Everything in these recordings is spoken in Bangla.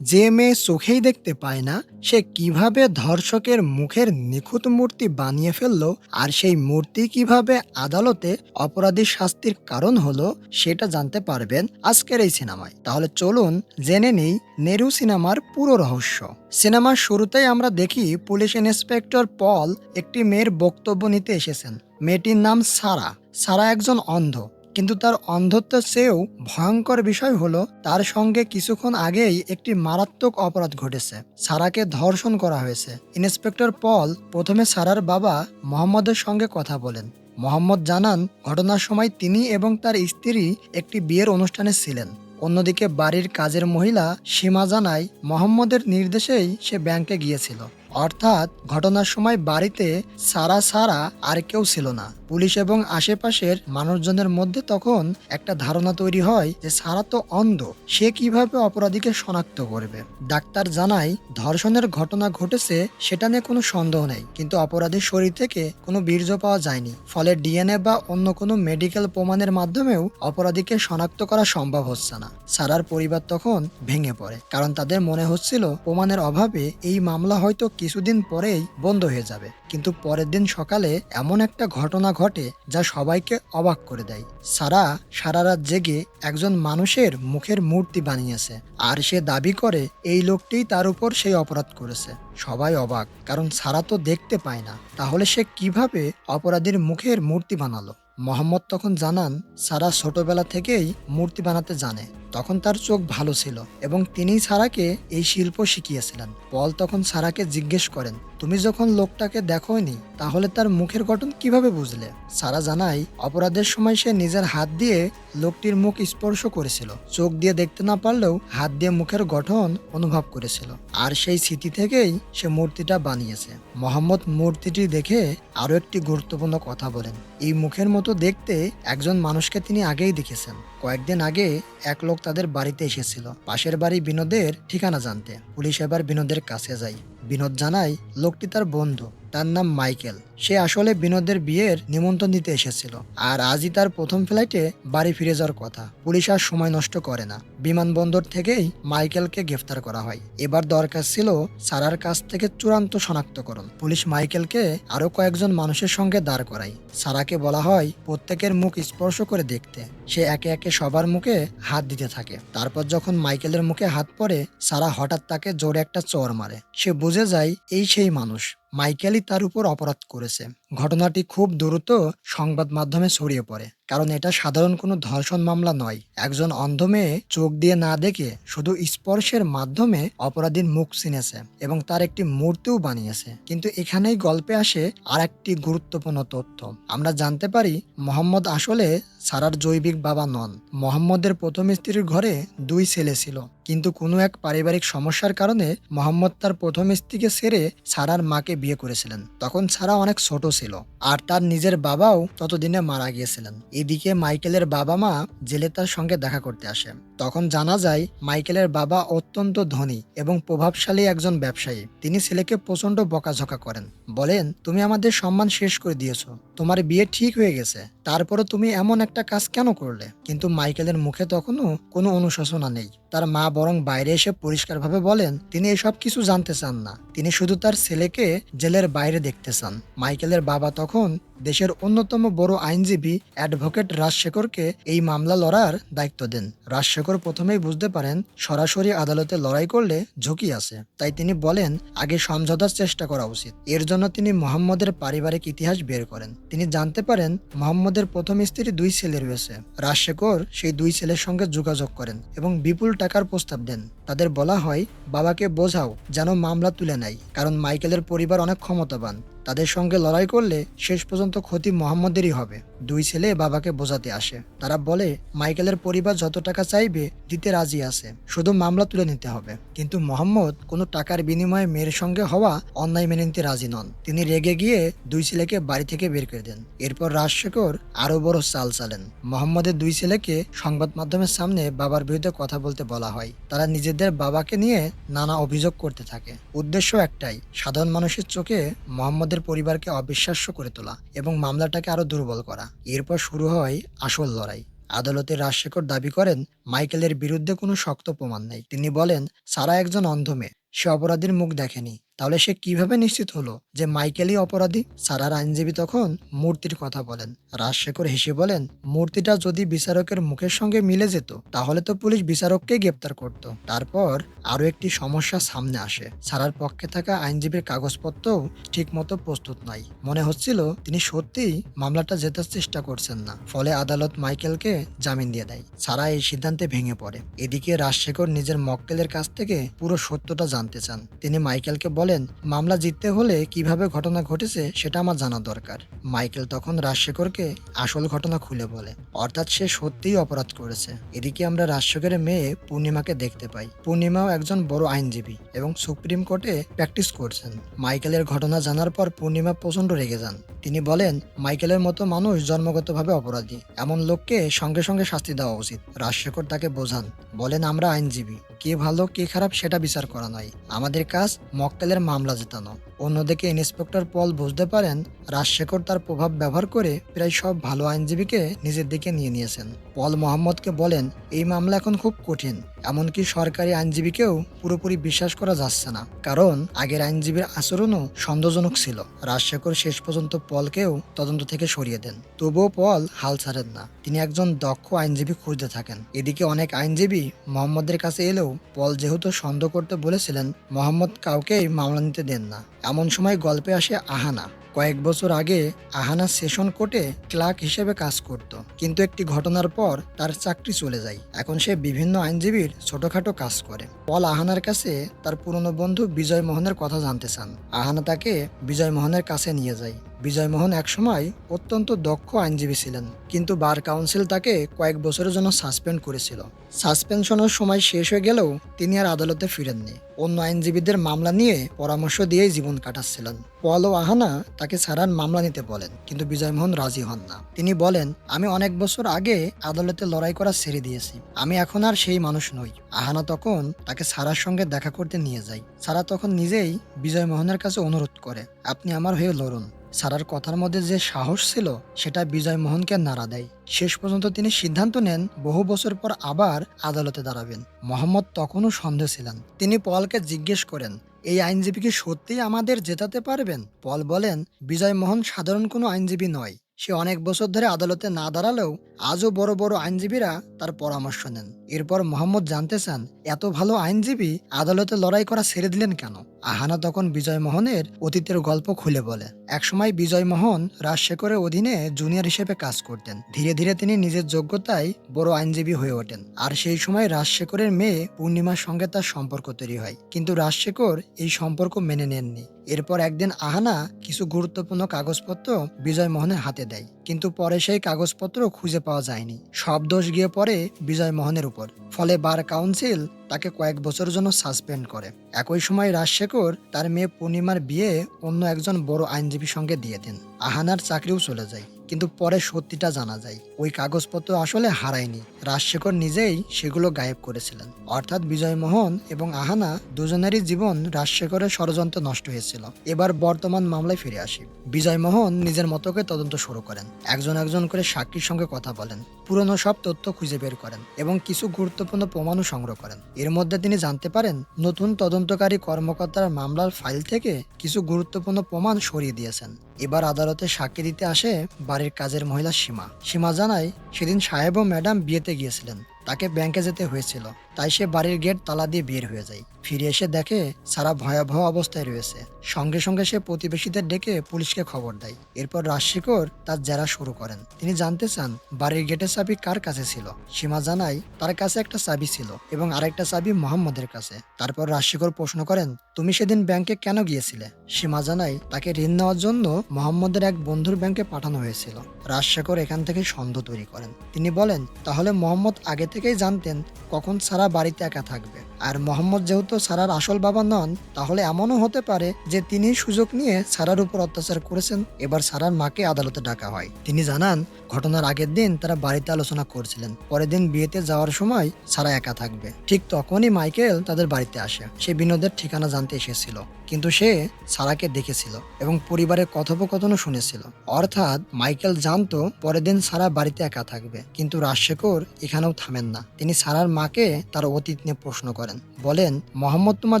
যে মেয়ে চোখেই দেখতে পায় না সে কিভাবে ধর্ষকের মুখের নিখুঁত মূর্তি বানিয়ে ফেলল আর সেই মূর্তি কিভাবে আদালতে অপরাধী শাস্তির কারণ হলো সেটা জানতে পারবেন আজকের এই সিনেমায়। তাহলে চলুন জেনে নেই নেরু সিনেমার পুরো রহস্য। সিনেমার শুরুতেই আমরা দেখি পুলিশ ইন্সপেক্টর পল একটি মেয়ের বক্তব্য নিতে এসেছেন। মেয়েটির নাম সারা। সারা একজন অন্ধ, কিন্তু তার অন্ধত্বের চেয়েও ভয়ঙ্কর বিষয় হলো তার সঙ্গে কিছুক্ষণ আগেই একটি মারাত্মক অপরাধ ঘটেছে। সারাকে ধর্ষণ করা হয়েছে। ইন্সপেক্টর পল প্রথমে সারার বাবা মোহাম্মদের সঙ্গে কথা বলেন। মোহাম্মদ জানান ঘটনার সময় তিনি এবং তার স্ত্রী একটি বিয়ের অনুষ্ঠানে ছিলেন। অন্যদিকে বাড়ির কাজের মহিলা সীমা জানায় মোহাম্মদের নির্দেশেই সে ব্যাংকে গিয়েছিল। অর্থাৎ ঘটনার সময় বাড়িতে সারা ছাড়া আর কেউ ছিল না। পুলিশ এবং আশেপাশের মানুষজনের মধ্যে তখন একটা ধারণা তৈরি হয় যে সারা তো অন্ধ, সে কিভাবে অপরাধীকে শনাক্ত করবে। ডাক্তার জানায় ধর্ষণের ঘটনা ঘটেছে সেটা নিয়ে কোনো সন্দেহ নেই, কিন্তু অপরাধীর শরীর থেকে কোনো বীর্য পাওয়া যায়নি। ফলে ডিএনএ বা অন্য কোনো মেডিকেল প্রমাণের মাধ্যমেও অপরাধীকে শনাক্ত করা সম্ভব হচ্ছে না। সারার পরিবার তখন ভেঙে পড়ে, কারণ তাদের মনে হচ্ছিল প্রমাণের অভাবে এই মামলা হয়তো কিছুদিন পরেই বন্ধ হয়ে যাবে। কিন্তু পরের দিন সকালে এমন একটা ঘটনা ঘটে যা সবাইকে অবাক করে দেয়। সারা সারা রাত জেগে একজন মানুষের মুখের মূর্তি বানিয়েছে, আর সে দাবি করে এই লোকটিই তার উপর সেই অপরাধ করেছে। সবাই অবাক, কারণ সারা তো দেখতে পায় না, তাহলে সে কিভাবে অপরাধীর মুখের মূর্তি বানালো। মোহাম্মদ তখন জানান সারা ছোটবেলা থেকেই মূর্তি বানাতে জানে। তখন তার চোখ ভালো ছিল এবং তিনিই সারাকে এই শিল্প শিখিয়েছিলেন। পল তখন সারাকে জিজ্ঞেস করেন, তুমি যখন লোকটাকে দেখোনি তাহলে তার মুখের গঠন কিভাবে বুঝলে? সারা জানায় অপরাধের সময় সে নিজের হাত দিয়ে লোকটির মুখ স্পর্শ করেছিল। চোখ দিয়ে দেখতে না পারলেও হাত দিয়ে মুখের গঠন অনুভব করেছিল, আর সেই স্মৃতি থেকেই সে মূর্তিটা বানিয়েছে। মোহাম্মদ মূর্তিটি দেখে আরো একটি গুরুত্বপূর্ণ কথা বলেন। এই মুখের মতো দেখতে একজন মানুষকে তিনি আগেই দেখেছেন। কয়েকদিন আগে এক লোক তাদের বাড়িতে এসেছিল পাশের বাড়ি বিনোদের ঠিকানা জানতে। পুলিশ এবার বিনোদের কাছে যায়। বিনোদ জানায় লোকটি তার বন্ধু, তার নাম মাইকেল। সে আসলে বিনোদের বিয়ের নিমন্ত্রণ দিতে এসেছিল, আর আজই তার প্রথম ফ্লাইটে বাড়ি ফিরে যাওয়ার কথা। পুলিশ আর সময় নষ্ট করে না, বিমানবন্দর থেকেই মাইকেলকে গ্রেফতার করা হয়। এবার দরকার ছিল সারার কাছ থেকে চূড়ান্ত শনাক্তকরণ। পুলিশ মাইকেলকে আরো কয়েকজন মানুষের সঙ্গে দাঁড় করায়। সারাকে বলা হয় প্রত্যেকের মুখ স্পর্শ করে দেখতে। সে একে একে সবার মুখে হাত দিতে থাকে। তারপর যখন মাইকেলের মুখে হাত পড়ে, সারা হঠাৎ তাকে জোরে একটা চড় মারে। সে বুঝে যায় এই সেই মানুষ, মাইকেলই তার উপর অপরাধ করেছে। ঘটনাটি খুব দ্রুত সংবাদ মাধ্যমে ছড়িয়ে পড়ে, কারণ এটা সাধারণ কোনো ধর্ষণ মামলা নয়। একজন অন্ধ মেয়ে চোখ দিয়ে না দেখে শুধু স্পর্শের মাধ্যমে অপরাধীর মুখ চিনেছে এবং তার একটি মূর্তিও বানিয়েছে। কিন্তু এখানেই গল্পে আসে আর একটি গুরুত্বপূর্ণ তথ্য। আমরা জানতে পারি মোহাম্মদ আসলে সারার জৈবিক বাবা নন। মোহাম্মদের প্রথম স্ত্রীর ঘরে দুই ছেলে ছিল, কিন্তু কোনো এক পারিবারিক সমস্যার কারণে মোহাম্মদ তার প্রথম স্ত্রীকে ছেড়ে সারার মাকে বিয়ে করেছিলেন। তখন সারা অনেক ছোট ছিল, আর তার নিজের বাবাও ততদিনে মারা গিয়েছিলেন। এদিকে মাইকেলের বাবা মা জেলে তার সঙ্গে দেখা করতে আসে। তখন জানা যায় মাইকেলের বাবা অত্যন্ত ধনী এবং প্রভাবশালী একজন ব্যবসায়ী। তিনি ছেলেকে প্রচন্ড বকাঝকা করেন, বলেন তুমি আমাদের সম্মান শেষ করে দিয়েছো, তোমার বিয়ে ঠিক হয়ে গেছে, তারপরে তুমি এমন একটা কাজ কেন করলে? কিন্তু মাইকেলের মুখে তখনও কোনো অনুশোচনা নেই। তার মা বরং বাইরে এসে পরিষ্কারভাবে বলেন তিনি এসব কিছু জানতে চান না, তিনি শুধু তার ছেলেকে জেলের বাইরে দেখতে চান। মাইকেলের বাবা তখন দেশের অন্যতম বড় আইনজীবী অ্যাডভোকেট রাজশেখরকে এই মামলা লড়ার দায়িত্ব দেন। রাজশেখর প্রথমেই বুঝতে পারেন সরাসরি আদালতে লড়াই করলে ঝুঁকি আছে, তাই তিনি বলেন আগে সমঝোতার চেষ্টা করা উচিত। এর জন্য তিনি মোহাম্মদের পারিবারিক ইতিহাস বের করেন। তিনি জানতে পারেন মোহাম্মদের প্রথম স্ত্রী দুই ছেলে রয়েছে। রাজশেখর সেই দুই ছেলের সঙ্গে যোগাযোগ করেন এবং বিপুল টাকার প্রস্তাব দেন। তাদের বলা হয় বাবাকে বোঝাও যেন মামলা তুলে নেয়, কারণ মাইকেলের পরিবার অনেক ক্ষমতাবান। তাদের সঙ্গে লড়াই করলে শেষ পর্যন্ত ক্ষতি মোহাম্মদেরই হবে। দুই ছেলে বাবাকে বোঝাতে আসে। তারা বলে মাইকেলের পরিবার যত টাকা চাইবে দিতে রাজি আছে, শুধু মামলা তুলে নিতে হবে। কিন্তু মোহাম্মদ কোনো টাকার বিনিময়ে মেয়ের সঙ্গে হওয়া অন্যায় মেনে নিতে রাজি নন। তিনি রেগে গিয়ে দুই ছেলেকে বাড়ি থেকে বের করে দেন। এরপর রাজশেখর আরো বড় চাল চালেন। মোহাম্মদের দুই ছেলেকে সংবাদ মাধ্যমের সামনে বাবার বিরুদ্ধে কথা বলতে বলা হয়। তারা নিজেদের বাবাকে নিয়ে নানা অভিযোগ করতে থাকে। উদ্দেশ্য একটাই, সাধারণ মানুষের চোখে মোহাম্মদের পরিবারকে অবিশ্বাস্য করে তোলা এবং মামলাটাকে আরো দুর্বল করা। এরপর শুরু হয় আসল লড়াই। আদালতে রাজশেখর দাবি করেন মাইকেলের বিরুদ্ধে কোনো শক্ত প্রমাণ নেই। তিনি বলেন, সারা একজন অন্ধ মেয়ে, সে অপরাধীর মুখ দেখেনি। তাহলে সে কিভাবে নিশ্চিত হলো যে মাইকেলই অপরাধী? সারার আইনজীবী তখন মূর্তির কথা বলেন। রাজশেখর হেসে বলেন, মূর্তিটা যদি বিচারকের মুখের সঙ্গে মিলে যেত তাহলে তো পুলিশ বিচারককে গ্রেপ্তার করত। তারপর আরো একটি সমস্যা সামনে আসে। সারার পক্ষে থাকা আইনজীবীর কাগজপত্রও ঠিক মতো প্রস্তুত নয়। মনে হচ্ছিল তিনি সত্যিই মামলাটা জেতার চেষ্টা করছেন না। ফলে আদালত মাইকেলকে জামিন দিয়ে দেয়। সারা এই সিদ্ধান্তে ভেঙে পড়ে। এদিকে রাজশেখর নিজের মক্কেলের কাছ থেকে পুরো সত্যটা জানতে চান। তিনি মাইকেলকে বলেন, মামলা জিততে হলে কিভাবে ঘটনা ঘটেছে সেটা আমার জানা দরকার। মাইকেল তখন রাজশেখরকে আসল ঘটনা খুলে বলে, অর্থাৎ সে সত্যিই অপরাধ করেছে। এদিকে আমরা রাজশেখরের মেয়ে পূর্ণিমাকে দেখতে পাই। পূর্ণিমাও একজন বড় আইনজীবী এবং সুপ্রিম কোর্টে প্র্যাকটিস করছেন। মাইকেলের ঘটনা জানার পর পূর্ণিমা প্রচন্ড রেগে যান। তিনি বলেন, মাইকেলের মতো মানুষ জন্মগতভাবে অপরাধী, এমন লোককে সঙ্গে সঙ্গে শাস্তি দেওয়া উচিত। রাজশেখর তাকে বোঝান, বলেন, আমরা আইনজীবী, কে ভালো কে খারাপ সেটা বিচার করা নয়, আমাদের কাজ মক্কেলের মামলা জেতানো। অন্যদিকে ইন্সপেক্টর পল বুঝতে পারেন রাজশেখর তার প্রভাব ব্যবহার করে প্রায় সব ভালো আইনজীবীকে নিজের দিকে নিয়ে নিয়েছেন। পল মোহাম্মদকে বলেন, এই মামলা এখন খুব কঠিন, এমনকি সরকারি আইনজীবীকেও পুরোপুরি বিশ্বাস করা যাচ্ছে না, কারণ আগের আইনজীবীর আচরণও সন্দেহজনক ছিল। রাজশেখর শেষ পর্যন্ত পলকেও তদন্ত থেকে সরিয়ে দেন। তবুও পল হাল ছাড়েন না, তিনি একজন দক্ষ আইনজীবী খুঁজতে থাকেন। এদিকে অনেক আইনজীবী মোহাম্মদের কাছে এলেও পল যেহেতু সন্দেহ করতে বলেছিলেন, মোহাম্মদ কাউকেই মামলা নিতে দেন না। এমন সময় গল্পে আসে আহানা। কয়েক বছর আগে আহানা সেশন কোর্টে ক্লার্ক হিসেবে কাজ করত, কিন্তু একটি ঘটনার পর তার চাকরি চলে যায়। এখন সে বিভিন্ন আইনজীবীর ছোটখাটো কাজ করে। পল আহানার কাছে তার পুরনো বন্ধু বিজয় মোহনের কথা জানতে চান। আহানা তাকে বিজয় মোহনের কাছে নিয়ে যায়। বিজয় মোহন একসময় অত্যন্ত দক্ষ আইনজীবী ছিলেন, কিন্তু বার কাউন্সিল তাকে কয়েক বছরের জন্য সাসপেন্ড করেছিল। সাসপেনশনের সময় শেষ হয়ে গেলেও তিনি আর আদালতে ফিরেননি। অন্য আইনজীবীদের মামলা নিয়ে পরামর্শ দিয়েই জীবন কাটাচ্ছিলেন। পল ও আহানা তাকে সারার মামলা নিতে বলেন, কিন্তু বিজয় মোহন রাজি হন না। তিনি বলেন, আমি অনেক বছর আগে আদালতে লড়াই করা ছেড়ে দিয়েছি, আমি এখন আর সেই মানুষ নই। আহানা তখন তাকে সারার সঙ্গে দেখা করতে নিয়ে যায়। সারা তখন নিজেই বিজয় মোহনের কাছে অনুরোধ করে, আপনি আমার হয়ে লড়ুন। সারার কথার মধ্যে যে সাহস ছিল সেটা বিজয় মোহনকে নাড়া দেয়। শেষ পর্যন্ত তিনি সিদ্ধান্ত নেন বহু বছর পর আবার আদালতে দাঁড়াবেন। মোহাম্মদ তখনও সন্দেহ ছিলেন। তিনি পলকে জিজ্ঞেস করেন, এই আইনজীবী কি সত্যিই আমাদের জেতাতে পারবেন? পল বলেন, বিজয় মোহন সাধারণ কোনো আইনজীবী নয়। সে অনেক বছর ধরে আদালতে না দাঁড়ালেও আজও বড় বড় আইনজীবীরা তার পরামর্শ নেন। এরপর মোহাম্মদ জানতে চান, এত ভালো আইনজীবী আদালতে লড়াই করা ছেড়ে দিলেন কেন? আহানা তখন বিজয় মোহনের অতীতের গল্প খুলে বলে। একসময় বিজয় মোহন রাজশেখরের অধীনে জুনিয়র হিসেবে কাজ করতেন। ধীরে ধীরে তিনি নিজের যোগ্যতায় বড় আইনজীবী হয়ে ওঠেন। আর সেই সময় রাজশেখরের মেয়ে পূর্ণিমার সঙ্গে তার সম্পর্ক তৈরি হয়, কিন্তু রাজশেখর এই সম্পর্ক মেনে নেননি। এরপর একদিন আহানা কিছু গুরুত্বপূর্ণ কাগজপত্র বিজয় মোহনের হাতে দেয়, কিন্তু পরে সেই কাগজপত্র খুঁজে পাওয়া যায়নি। সব দোষ গিয়ে পড়ে বিজয় মোহনের উপর। ফলে বার কাউন্সিল তাকে কয়েক বছরের জন্য সাসপেন্ড করে। একই সময় রাজশেখর তার মেয়ে পূর্ণিমার বিয়ে অন্য একজন বড় আইনজীবীর সঙ্গে দিয়ে দেন। আহানার চাকরিও চলে যায়, কিন্তু পরে সত্যিটা জানা যায়, ওই কাগজপত্র আসলে হারায়নি, রাজশেখর নিজেই সেগুলো গায়েব করেছিলেন। অর্থাৎ বিজয় মোহন এবং আহানা দুজনেরই জীবন রাজশেখরের ষড়যন্ত্র নষ্ট হয়েছিল। এবার বর্তমান মামলায় ফিরে আসি। বিজয় মোহন নিজের মতো করে তদন্ত শুরু করেন। একজন একজন করে সাক্ষীর সঙ্গে কথা বলেন, পুরনো সব তথ্য খুঁজে বের করেন এবং কিছু গুরুত্বপূর্ণ প্রমাণও সংগ্রহ করেন। এর মধ্যে তিনি জানতে পারেন নতুন তদন্তকারী কর্মকর্তারা মামলার ফাইল থেকে কিছু গুরুত্বপূর্ণ প্রমাণ সরিয়ে দিয়েছেন। এবার আদালতে সাক্ষী দিতে আসে বাড়ির কাজের মহিলা সীমা। সীমা জানায়, সেদিন সাহেব ও ম্যাডাম বিয়েতে গিয়েছিলেন, তাকে ব্যাংকে যেতে হয়েছিল, তাই সে বাড়ির গেট তালা দিয়ে বের হয়ে যায়। ফিরে এসে দেখে সারা ভয়াবহ অবস্থায় রয়েছে। সঙ্গে সঙ্গে সে প্রতিবেশীদের ডেকে পুলিশকে খবর দেয়। এরপর রাজশেখর তার জেরা শুরু করেন। তিনি জানতে চান বাড়ির গেটের চাবি কার কাছে ছিল। সীমা জানায় তার কাছে একটা চাবি ছিল এবং আরেকটা চাবি মোহাম্মদের কাছে। তারপর রাজশেখর প্রশ্ন করেন, তুমি সেদিন ব্যাংকে কেন গিয়েছিলে? সীমা জানায় তাকে ঋণ নেওয়ার জন্য মোহাম্মদের এক বন্ধুর ব্যাংকে পাঠানো হয়েছিল। রাজশেখর এখান থেকে সন্দেহ তৈরি করেন। তিনি বলেন, তাহলে মোহাম্মদ আগে থেকে থেকেই জানতেন কখন সারা বাড়িতে একা থাকবে। আর মোহাম্মদ যেহেতু সারার আসল বাবা নন, তাহলে এমনও হতে পারে যে তিনি সুযোগ নিয়ে সারার উপর অত্যাচার করেছেন। এবার সারার মাকে আদালতে ডাকা হয়। তিনি জানান ঘটনার আগের দিন তারা বাড়িতে আলোচনা করছিলেন, পরের দিন বিয়েতে যাওয়ার সময় সারা একা থাকবে। ঠিক তখনই মাইকেল তাদের বাড়িতে আসে। সে বিনোদের ঠিকানা জানতে এসেছিল, কিন্তু সে সারাকে দেখেছিল এবং পরিবারের কথোপকথনও শুনেছিল। অর্থাৎ মাইকেল জানতো পরের দিন সারা বাড়িতে একা থাকবে। কিন্তু রাজশেখর এখানেও থামেন না। তিনি সারার মাকে তার অতীত নিয়ে প্রশ্ন করেন। বলেন, মোহাম্মদ তোমার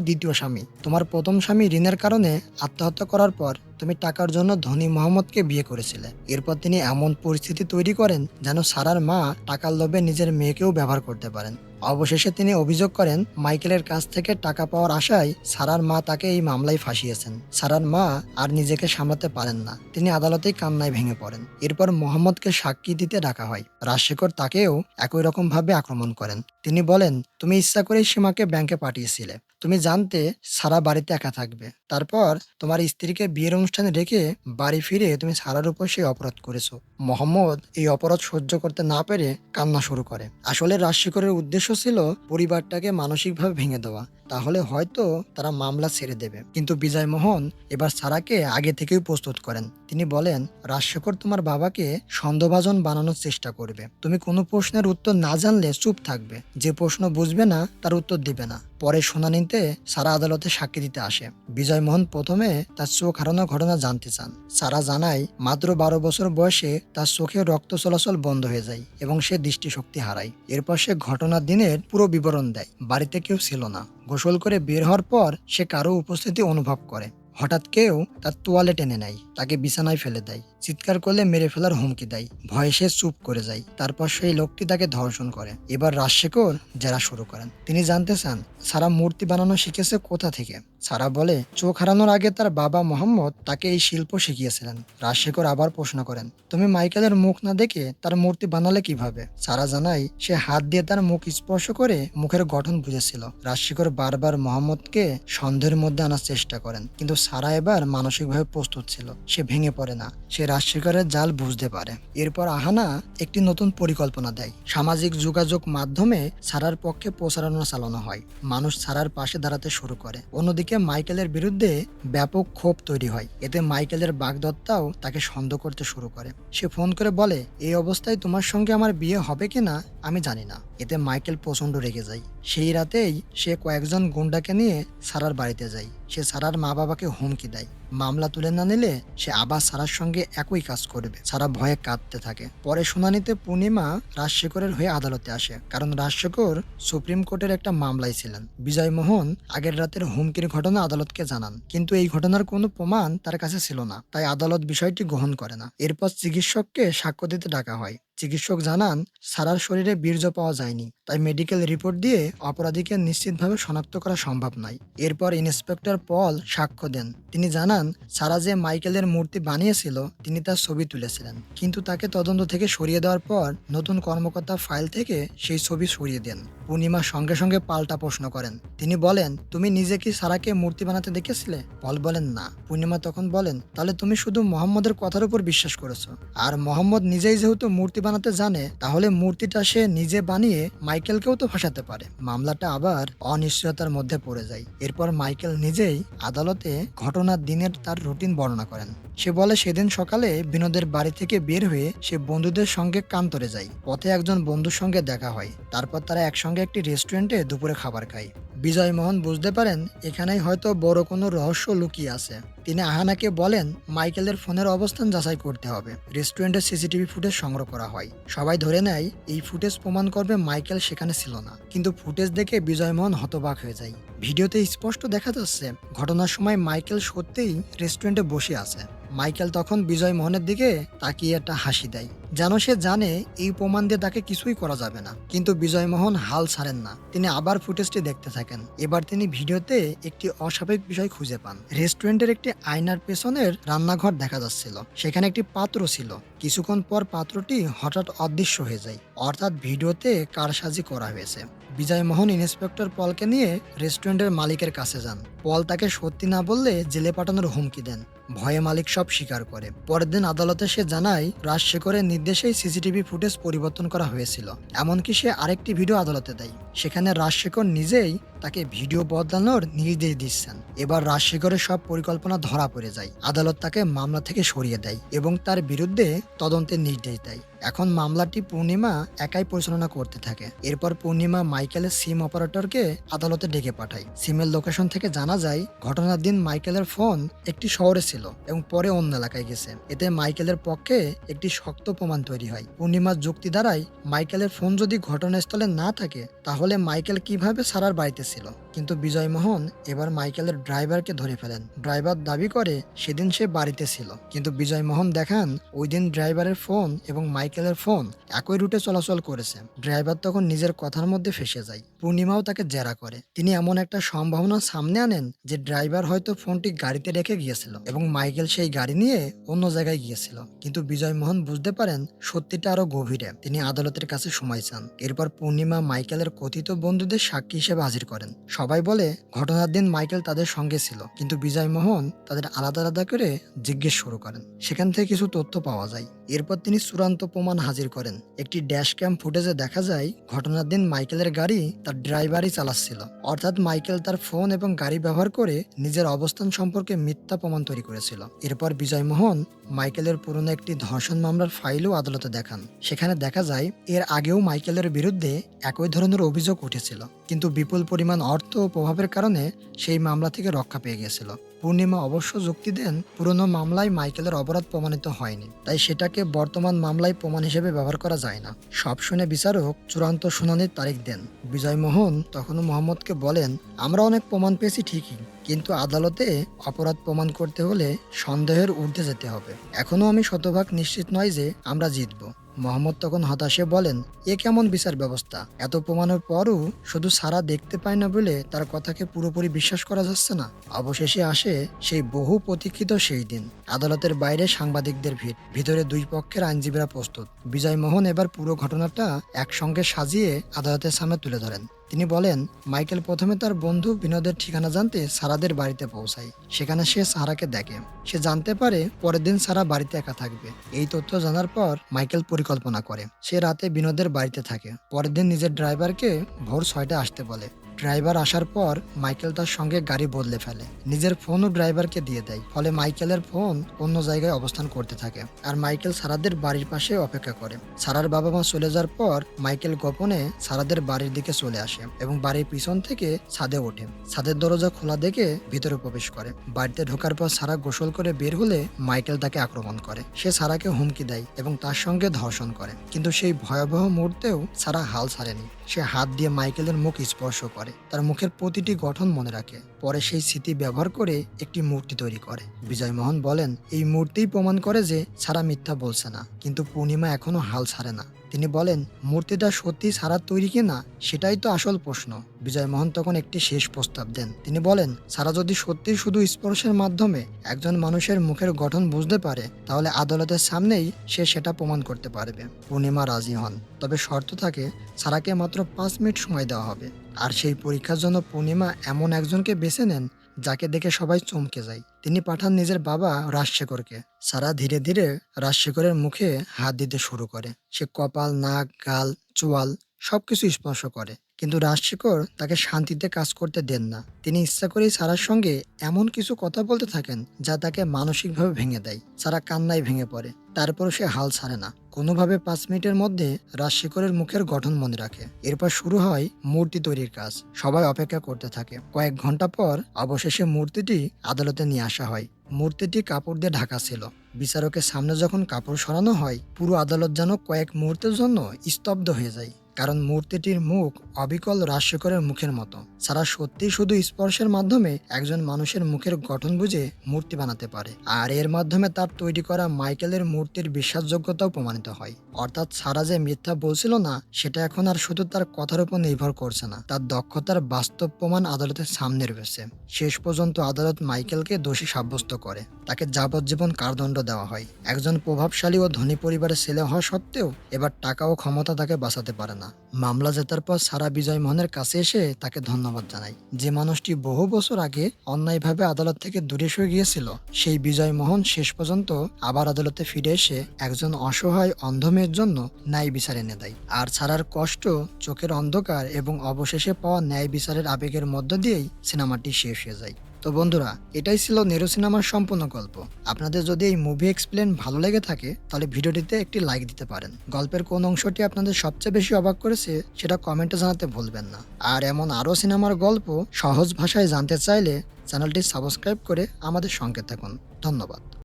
দ্বিতীয় স্বামী। তোমার প্রথম স্বামী ঋণের কারণে আত্মহত্যা করার পর তুমি টাকার জন্য ধনী মোহাম্মদকে বিয়ে করেছিলে। এরপর তিনি এমন পরিস্থিতি তৈরি করেন যেন সারার মা টাকার লোভে নিজের মেয়েকেও ব্যবহার করতে পারেন। অবশেষে তিনি অভিযোগ করেন মাইকেলের কাছ থেকে টাকা পাওয়ার আশায় সারার মা তাকে এই মামলায় ফাঁসিয়েছেন। সারার মা আর নিজেকে সামলাতে পারেন না, তিনি আদালতেই কান্নায় ভেঙে পড়েন। এরপর মোহাম্মদকে সাক্ষী দিতে ডাকা হয়। রাজশেখর তাকেও একই রকম ভাবে আক্রমণ করেন। তিনি বলেন, তুমি ইচ্ছা করেই সীমাকে ব্যাংকে পাঠিয়েছিলে। তুমি জানতে সারা বাড়িতে একা থাকবে। তারপর তোমার স্ত্রীকে বিয়ের অনুষ্ঠানে রেখে বাড়ি ফিরে তুমি সারার উপর সেই অপরাধ করেছো। মোহাম্মদ এই অপরাধ সহ্য করতে না পেরে কান্না শুরু করে। আসলে রাজশেখরের উদ্দেশ্য ছিল পরিবারটাকে মানসিকভাবে ভেঙে দেওয়া, তাহলে হয়তো তারা মামলা ছেড়ে দেবে। কিন্তু বিজয়মোহন এবার সারাকে আগে থেকেই প্রস্তুত করেন। তিনি বলেন, রাজশেখর তোমার বাবাকে সন্দেহভাজন বানানোর চেষ্টা করবে। তুমি কোনো প্রশ্নের উত্তর না জানলে চুপ থাকবে, যে প্রশ্ন বুঝবে না তার উত্তর দিবে না। পরে শুনানিতে সারা আদালতে সাক্ষী দিতে আসে। বিজয়মোহন প্রথমে তার চোখ হারানোর ঘটনা জানতে চান। সারা জানায় মাত্র 12 বছর বয়সে তার চোখে রক্ত চলাচল বন্ধ হয়ে যায় এবং সে দৃষ্টিশক্তি হারায়। এরপর সে ঘটনার দিনের পুরো বিবরণ দেয়। বাড়িতে কেউ ছিল না। গোসল করে বের হওয়ার পর সে কারো উপস্থিতি অনুভব করে। হঠাৎ কেউ তার তোয়ালে টেনে নেয়, তাকে বিছানায় ফেলে দেয়, চিৎকার করলে মেরে ফেলার হুমকি দেয়। ভয়ে সে চুপ করে যায়। তারপর সেই লোকটি তাকে ধর্ষণ করে। এবার রাজশেখর জেরা শুরু করেন। তিনি জানতে চান সারা মূর্তি বানানো শিখেছে কোথা থেকে। সারা বলে, চোখ হারানোর আগে তার বাবা মোহাম্মদ তাকে এই শিল্প শিখিয়েছিলেন। রাজশেখর আবার প্রশ্ন করেন, তুমি মাইকেলের মুখ না দেখে তার মূর্তি বানালে কিভাবে? সারা জানায় সে হাত দিয়ে তার মুখ স্পর্শ করে মুখের গঠন বুঝেছিল। রাজশেখর বারবার মোহাম্মদকে সন্দেহের মধ্যে আনার চেষ্টা করেন, কিন্তু সারা এবার মানসিকভাবে প্রস্তুত ছিল। সে ভেঙে পড়ে না, সে রাজশেখরের জাল বুঝতে পারে। এরপর আহানা একটি নতুন পরিকল্পনা দেয়। সামাজিক যোগাযোগ মাধ্যমে সারার পক্ষে প্রচারণা চালানো হয়। মানুষ সারার পাশে দাঁড়াতে শুরু করে। অন্যদিকে মাইকেলের বিরুদ্ধে ব্যাপক ক্ষোভ তৈরি হয়। এতে মাইকেলের বাগদত্তাও তাকে সন্দেহ করতে শুরু করে। সে ফোন করে বলে, এই অবস্থায় তোমার সঙ্গে আমার বিয়ে হবে কিনা আমি জানি না। এতে মাইকেল প্রচন্ড রেগে যায়। সেই রাতেই সে কয়েকজন গুন্ডাকে নিয়ে সারার বাড়িতে যায়। সে সারার মা বাবাকে হুমকি দেয়, মামলা তুলে না নিলে সে আবার সারার সঙ্গে একই কাজ করবে। সারা ভয়ে কাঁদতে থাকে। পরে শুনানিতে পূর্ণিমা রাজশেখরের হয়ে আদালতে আসে, কারণ রাজশেখর সুপ্রিম কোর্টের একটা মামলায় ছিলেন। বিজয়মোহন আগের রাতের হুমকির ঘটনা আদালতকে জানান, কিন্তু এই ঘটনার কোনো প্রমাণ তার কাছে ছিল না, তাই আদালত বিষয়টি গ্রহণ করে না। এরপর চিকিৎসককে সাক্ষ্য দিতে ডাকা হয়। চিকিৎসক জানান সারার শরীরে বীর্য পাওয়া যায়নি, তাই মেডিকেল রিপোর্ট দিয়ে অপরাধীকে নিশ্চিতভাবে শনাক্ত করা সম্ভব নয়। এরপর ইন্সপেক্টর পল সাক্ষ্য দেন। তিনি জানান সারা যে মাইকেলের মূর্তি বানিয়েছিল তিনি তার ছবি তুলেছিলেন, কিন্তু তাকে তদন্ত থেকে সরিয়ে দেওয়ার পর নতুন কর্মকর্তা ফাইল থেকে সেই ছবি সরিয়ে দেন। পূর্ণিমা সঙ্গে সঙ্গে পাল্টা প্রশ্ন করেন। তিনি বলেন, তুমি নিজে কি সারাকে মূর্তি বানাতে দেখেছিলে? পল বলেন, না। পূর্ণিমা তখন বলেন, তাহলে তুমি শুধু মোহাম্মদের কথার উপর বিশ্বাস করেছো। আর মোহাম্মদ নিজেই যেহেতু মূর্তি বানাতে জানে, তাহলে মূর্তিটা সে নিজে বানিয়ে মাইকেলকেও তো ফাঁসাতে পারে। মামলাটা আবার অনিশ্চয়তার মধ্যে পড়ে যায়। এরপর মাইকেল নিজেই আদালতে ঘটনার দিনের তার রুটিন বর্ণনা করেন। সে বলে, সেদিন সকালে বিনোদের বাড়ি থেকে বের হয়ে সে বন্ধুদের সঙ্গে কান্তরে যায়। পথে একজন বন্ধুর সঙ্গে দেখা হয়। তারপর তারা একসঙ্গে একটি রেস্টুরেন্টে দুপুরে খাবার খায়। বিজয়মোহন বুঝতে পারেন এখানেই হয়তো বড় কোনো রহস্য লুকিয়ে আছে। তিনি আহানাকে বলেন মাইকেলের ফোনের অবস্থান যাচাই করতে হবে। রেস্টুরেন্টের সিসিটিভি ফুটেজ সংগ্রহ করা হয়। সবাই ধরে নেয় এই ফুটেজ প্রমাণ করবে মাইকেল সেখানে ছিল না, কিন্তু ফুটেজ দেখে বিজয়মোহন হতবাক হয়ে যায়। ভিডিওতে স্পষ্ট দেখা যাচ্ছে ঘটনার সময় মাইকেল সত্যিই রেস্টুরেন্টে বসে আছে। মাইকেল তখন বিজয়মোহনের দিকে তাকিয়ে একটা হাসি দেয়, যেন সে জানে এই প্রমাণ দিয়ে তাকে কিছুই করা যাবে না। কিন্তু বিজয়মোহন হাল ছাড়েন না। তিনি আবার ফুটেজটি দেখতে থাকেন। এবার তিনি ভিডিওতে একটি অস্বাভাবিক বিষয় খুঁজে পান। রেস্টুরেন্টের একটি আয়নার পেছনের রান্নাঘর দেখা যাচ্ছিল। সেখানে একটি পাত্র ছিল। কিছুক্ষণ পর পাত্রটি হঠাৎ অদৃশ্য হয়ে যায়, অর্থাৎ ভিডিওতে কারসাজি করা হয়েছে। বিজয়মোহন ইন্সপেক্টর পলকে নিয়ে রেস্টুরেন্টের মালিকের কাছে যান। পল তাকে সত্যি না বললে জেলে পাঠানোর হুমকি দেন। ভয়ে মালিক সব স্বীকার করে। পরের দিন আদালতে সে জানায় রাজশেখরের নির্দেশেই সিসিটিভি ফুটেজ পরিবর্তন করা হয়েছিল। এমনকি সে আরেকটি ভিডিও আদালতে দেয়, সেখানে রাজশেখর নিজেই তাকে ভিডিও বদলানোর নির্দেশ দিচ্ছেন। এবার রাজশেখরের সব পরিকল্পনা ধরা পড়ে যায়। আদালত তাকে মামলা থেকে সরিয়ে দেয় এবং তার বিরুদ্ধে তদন্তের নির্দেশ দেয়। এখন মামলাটি পূর্ণিমা একাই পরিচালনা করতে থাকে। এরপর পূর্ণিমা মাইকেলের সিম অপারেটরকে আদালতে ডেকে পাঠায়। সিমের লোকেশন থেকে জানা যায় ঘটনার দিন মাইকেলের ফোন একটি শহরে ছিল এবং পরে অন্য এলাকায় গেছে। এতে মাইকেলের পক্ষে একটি শক্ত প্রমাণ তৈরি হয়। পূর্ণিমার যুক্তি দ্বারাই মাইকেলের ফোন যদি ঘটনাস্থলে না থাকে তাহলে মাইকেল কিভাবে সারার বাড়িতে ছিল। কিন্তু বিজয়মোহন এবার মাইকেলের ড্রাইভারকে ধরে ফেলেন। ড্রাইভার দাবি করে সেদিন সে বাড়িতে ছিল, কিন্তু বিজয়মোহন দেখান ওই দিন ড্রাইভারের ফোন এবং মাইকেলের ফোন একই রুটে চলাচল করেছে। ড্রাইভার তখন নিজের কথার মধ্যে ফেঁসে যায়। পূর্ণিমাও তাকে জেরা করে। তিনি এমন একটা সম্ভাবনা সামনে আনেন যে ড্রাইভার হয়তো ফোনটি গাড়িতে রেখে গিয়েছিল এবং মাইকেল সেই গাড়ি নিয়ে অন্য জায়গায় গিয়েছিল। কিন্তু বিজয়মোহন বুঝতে পারেন সত্যিটা আরো গভীরে। তিনি আদালতের কাছে সময় চান। এরপর পূর্ণিমা মাইকেলের কথিত বন্ধুদের সাক্ষী হিসেবে হাজির করেন। সবাই বলে ঘটনার দিন মাইকেল তাদের সঙ্গে ছিল, কিন্তু বিজয়মোহন তাদের আলাদা আলাদা করে জিজ্ঞেস শুরু করেন। সেখান থেকে কিছু তথ্য পাওয়া যায়। এরপর তিনি চূড়ান্ত প্রমাণ হাজির করেন। একটি ড্যাশ ক্যাম ফুটেজে দেখা যায় ঘটনার দিন মাইকেলের গাড়ি তার ড্রাইভারই চালাচ্ছিল, অর্থাৎ মাইকেল তার ফোন এবং গাড়ি ব্যবহার করে নিজের অবস্থান সম্পর্কে মিথ্যা প্রমাণ তৈরি করেছিল। এরপর বিজয়মোহন মাইকেলের পুরনো একটি ধর্ষণ মামলার ফাইলও আদালতে দেখান। সেখানে দেখা যায় এর আগেও মাইকেলের বিরুদ্ধে একই ধরনের অভিযোগ উঠেছিল, কিন্তু বিপুল পরিমাণ অর্থ ও প্রভাবের কারণে সেই মামলা থেকে রক্ষা পেয়ে গিয়েছিল। পূর্ণিমা অবশ্য যুক্তি দেন পুরনো মামলায় মাইকেলের অপরাধ প্রমাণিত হয়নি, তাই সেটাকে বর্তমান মামলায় প্রমাণ হিসেবে ব্যবহার করা যায় না। সব শুনে বিচারক চূড়ান্ত শুনানির তারিখ দেন। বিজয়মোহন তখনও মোহাম্মদকে বলেন, আমরা অনেক প্রমাণ পেয়েছি ঠিকই, কিন্তু আদালতে অপরাধ প্রমাণ করতে হলে সন্দেহের ঊর্ধ্বে যেতে হবে। এখনো আমি শতভাগ নিশ্চিত নয় যে আমরা জিতব। মোহাম্মদ তখন হতাশে বলেন, এ কেমন বিচার ব্যবস্থা? এত প্রমাণের পরও শুধু সারা দেখতে পায় না বলে তার কথাকে পুরোপুরি বিশ্বাস করা যাচ্ছে না। অবশেষে আসে সেই বহু প্রতীক্ষিত সেই দিন। আদালতের বাইরে সাংবাদিকদের ভিড়, ভিতরে দুই পক্ষের আইনজীবীরা প্রস্তুত। বিজয়মোহন এবার পুরো ঘটনাটা একসঙ্গে সাজিয়ে আদালতের সামনে তুলে ধরেন। তিনি বলেন, মাইকেল প্রথমে তার বন্ধু বিনোদের ঠিকানা জানতে সারাদের বাড়িতে পৌঁছায়। সেখানে সে সারাকে দেখে। সে জানতে পারে পরের দিন সারা বাড়িতে একা থাকবে। এই তথ্য জানার পর মাইকেল পরিকল্পনা করে। সে রাতে বিনোদের বাড়িতে থাকে। পরের দিন নিজের ড্রাইভারকে ভোর 6টায় আসতে বলে। ড্রাইভার আসার পর মাইকেল তার সঙ্গে গাড়ি বদলে ফেলে। নিজের ফোনও ড্রাইভারকে দিয়ে দেয়। ফলে মাইকেলের ফোন অন্য জায়গায় অবস্থান করতে থাকে আর মাইকেল সারাদের বাড়ির পাশে অপেক্ষা করে। সারার বাবা মা চলে যাওয়ার পর মাইকেল গোপনে সারাদের বাড়ির দিকে চলে আসে এবং বাড়ির পিছন থেকে ছাদে ওঠে। ছাদের দরজা খোলা দেখে ভিতরে প্রবেশ করে। বাড়িতে ঢোকার পর সারা গোসল করে বের হলে মাইকেল তাকে আক্রমণ করে। সে সারাকে হুমকি দেয় এবং তার সঙ্গে ধর্ষণ করে। কিন্তু সেই ভয়াবহ মুহূর্তেও সারা হাল ছাড়েনি। সে হাত দিয়ে মাইকেলের মুখ স্পর্শ করে, তার মুখের প্রতিটি গঠন মনে রাখে। পরে সেই স্মৃতি ব্যবহার করে একটি মূর্তি তৈরি করে। বিজয়মোহন বলেন, এই মূর্তিই প্রমাণ করে যে সারা মিথ্যা বলছে না। কিন্তু পূর্ণিমা এখনো হাল ছাড়ে না। তিনি বলেন, মূর্তিটা সত্যি সারার তৈরি কিনা সেটাই তো আসল প্রশ্ন। বিজয়মোহন তখন একটি শেষ প্রস্তাব দেন। তিনি বলেন, সারা যদি সত্যি শুধু স্পর্শের মাধ্যমে একজন মানুষের মুখের গঠন বুঝতে পারে তাহলে আদালতের সামনেই সে সেটা প্রমাণ করতে পারবে। পূর্ণিমা রাজি হন, তবে শর্ত থাকে সারাকে মাত্র 5 মিনিট সময় দেওয়া হবে। আর সেই পরীক্ষার জন্য পূর্ণিমা এমন একজনকে বেছে নেন যাকে দেখে সবাই চমকে যায়। তিনি পাঠান নিজের বাবা রাজশেখরকে। সারা ধীরে ধীরে রাজশেখরের মুখে হাত দিতে শুরু করে। সে কপাল, নাক, গাল, চোয়াল সবকিছু স্পর্শ করে, কিন্তু রাজশেখর তাকে শান্তিতে কাজ করতে দেন না। তিনি ইচ্ছা করেই সারার সঙ্গে এমন কিছু কথা বলতে থাকেন যা তাকে মানসিকভাবে ভেঙে দেয়। সারা কান্নায় ভেঙে পড়ে। তারপরও সে হাল ছাড়ে না। কোনোভাবে 5 মিনিটের মধ্যে রাজশেখরের মুখের গঠন মনে রাখে। এরপর শুরু হয় মূর্তি তৈরির কাজ। সবাই অপেক্ষা করতে থাকে। কয়েক ঘন্টা পর অবশেষে মূর্তিটি আদালতে নিয়ে আসা হয়। মূর্তিটি কাপড় দিয়ে ঢাকা ছিল। বিচারকের সামনে যখন কাপড় সরানো হয়, পুরো আদালত যেন কয়েক মুহূর্তের জন্য স্তব্ধ হয়ে যায়, কারণ মূর্তিটির মুখ অবিকল রাজশেখরের মুখের মতো। সারা সত্যি শুধু স্পর্শের মাধ্যমে একজন মানুষের মুখের গঠন বুঝে মূর্তি বানাতে পারে, আর এর মাধ্যমে তার তৈরি করা মাইকেলের মূর্তির বিশ্বাসযোগ্যতাও প্রমাণিত হয়। অর্থাৎ সারা যে মিথ্যা বলছিল না, সেটা এখন আর শুধু তার কথার উপর নির্ভর করছে না, তার দক্ষতার বাস্তব প্রমাণ আদালতের সামনে রয়েছে। শেষ পর্যন্ত আদালত মাইকেলকে দোষী সাব্যস্ত করে। তাকে যাবজ্জীবন কারাদণ্ড দেওয়া হয়। একজন প্রভাবশালী ও ধনী পরিবারের ছেলে হওয়া সত্ত্বেও এবার টাকা ও ক্ষমতা তাকে বাঁচাতে পারে না। না। মামলা জেতার পর সারা বিজয় মোহনের কাছে এসে তাকে ধন্যবাদ জানায়। যে মানুষটি বহু বছর আগে অন্যায়ভাবে আদালত থেকে দূরে সরে গিয়েছিল, সেই বিজয় মোহন শেষ পর্যন্ত আবার আদালতে ফিরে এসে একজন অসহায় অন্ধ মেয়ের জন্য ন্যায় বিচার এনে দেয়। আর ছাড়ার কষ্ট, চোখের অন্ধকার এবং অবশেষে পাওয়া ন্যায় বিচারের আবেগের মধ্য দিয়েই সিনেমাটি শেষ হয়ে যায়। তো বন্ধুরা, এটাই ছিল নেরো সিনেমার সম্পূর্ণ গল্প। আপনাদের যদি এই মুভি এক্সপ্লেন ভালো লেগে থাকে তাহলে ভিডিওটিতে একটি লাইক দিতে পারেন। গল্পের কোন অংশটি আপনাদের সবচেয়ে বেশি অবাক করেছে সেটা কমেন্টে জানাতে ভুলবেন না। আর এমন আরও সিনেমার গল্প সহজ ভাষায় জানতে চাইলে চ্যানেলটি সাবস্ক্রাইব করে আমাদের সঙ্গে থাকুন। ধন্যবাদ।